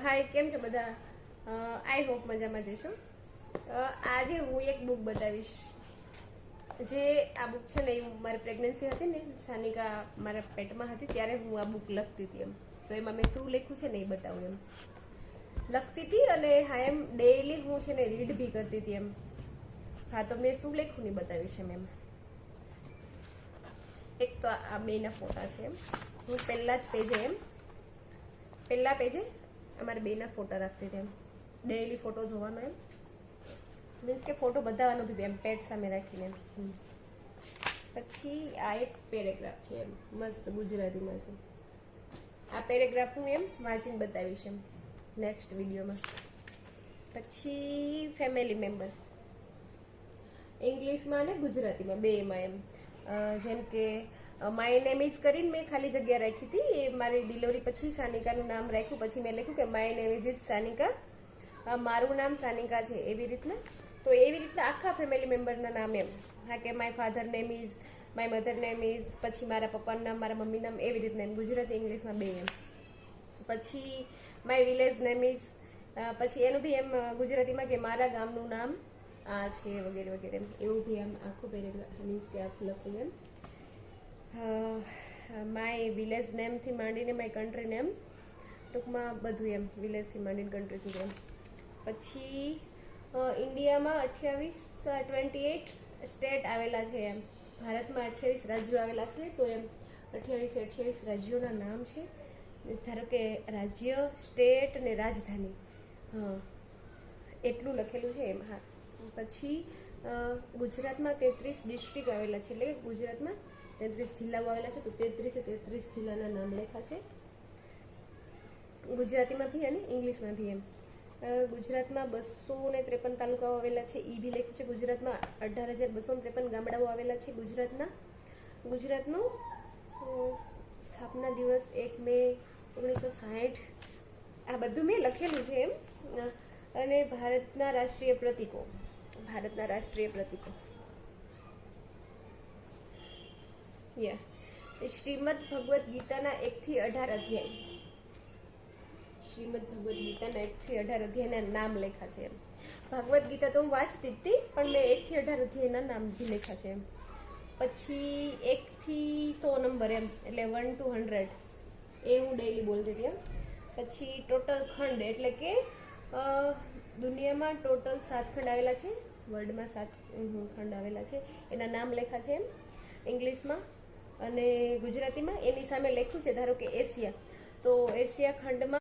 હાય, કેમ છો બધા? આઈ હોપ મજામાં જશો. આજે હું એક બુક બતાવીશ. જે આ બુક છે ને, એ મારી પ્રેગ્નન્સી હતી ને, સાનિકા મારા પેટમાં હતી ત્યારે હું આ બુક લખતી હતી એમ. તો એમાં મેં શું લખ્યું છે ને એ બતાવું એમ. લખતી હતી અને હા એમ ડેઈલી હું છે ને રીડ બી કરતી હતી એમ. હા, તો મેં શું લખ્યું ને બતાવીશ એમ. એક તો આ બેના ફોટા છે એમ. હું પહેલા પેજે અમારે બેના ફોટા રાખતી હતી એમ. ડેઈલી ફોટો જોવાનો એમ, મીન્સ કે ફોટો બતાવવાનો બી એમ, પેટ સામે રાખીને એમ. પછી આ એક પેરેગ્રાફ છે એમ, મસ્ત ગુજરાતીમાં છે. આ પેરેગ્રાફ હું એમ વાંચીને બતાવીશ એમ નેક્સ્ટ વિડીયોમાં. પછી ફેમિલી મેમ્બર, ઇંગ્લિશમાં અને ગુજરાતીમાં બેમાં એમ. જેમ કે માય નેમ ઇઝ કરીને મેં ખાલી જગ્યા રાખી હતી. એ મારી ડિલિવરી પછી સાનિકાનું નામ રાખ્યું. પછી મેં લખ્યું કે માય નેમ ઇઝ સાનિકા, મારું નામ સાનિકા છે, એવી રીતના. તો એવી રીતના આખા ફેમિલી મેમ્બરના નામ એમ. હા, કે my father name is, my mother name is, પછી મારા પપ્પાનું નામ, મારા મમ્મી નામ, એવી રીતના એમ. ગુજરાતી ઇંગ્લિશમાં બે એમ. પછી માય વિલેજ નેમ ઇઝ, પછી એનું બી એમ ગુજરાતીમાં કે મારા ગામનું નામ આ છે, વગેરે વગેરે એમ. એવું બી આમ આખું પેરેગ્રાફ મીન્સ કે આખું લખેલું એમ. માય વિલેજ નેમથી માંડીને માય કન્ટ્રી નેમ, ટૂંકમાં બધું એમ, વિલેજથી માંડીને કન્ટ્રી સુધી એમ. પછી ઇન્ડિયામાં 28 સ્ટેટ આવેલા છે એમ. ભારતમાં 28 રાજ્યો આવેલા છે. તો એમ 28 રાજ્યોના નામ છે. ધારો કે રાજ્ય, સ્ટેટ અને રાજધાની, હા એટલું લખેલું છે એમ. હા, પછી ગુજરાતમાં 33 ડિસ્ટ્રિક્ટ આવેલા છે, એટલે કે ગુજરાતમાં 33 જિલ્લાઓ આવેલા છે. તો 33 જિલ્લાના નામ લખ્યા છે ગુજરાતીમાં બી અને ઇંગ્લિશમાં બી એમ. ગુજરાતમાં 253 તાલુકાઓ આવેલા છે, એ બી લખ્યું છે. ગુજરાતમાં 18,253 ગામડાઓ આવેલા છે. ગુજરાતનો સ્થાપના દિવસ 1 મે 1960, આ બધું મેં લખેલું છે એમ. અને ભારતના રાષ્ટ્રીય પ્રતીકો, શ્રીમદ ભગવદ્ ગીતાના 1 થી 18 અધ્યાય, શ્રીમદ ભગવદ્ ગીતાના 1 થી 18 અધ્યાયના નામ લખ્યા છે એમ. ભગવદ્ ગીતા તો હું વાંચતી જ હતી, પણ મેં 1 થી 18 અધ્યાયના નામ બી લખ્યા છે એમ. પછી 1 થી 100 નંબર એમ, એટલે 1 to 100 એ હું ડેઈલી બોલતી હતી એમ. પછી ટોટલ ખંડ, એટલે કે દુનિયામાં ટોટલ 7 ખંડ આવેલા છે, વર્લ્ડમાં 7 ખંડ આવેલા છે, એના નામ લખ્યા છે એમ ઇંગ્લિશમાં. અને ગુજરાતીમાં એની સામે લખ્યું છે, ધારો કે એશિયા, તો એશિયા ખંડમાં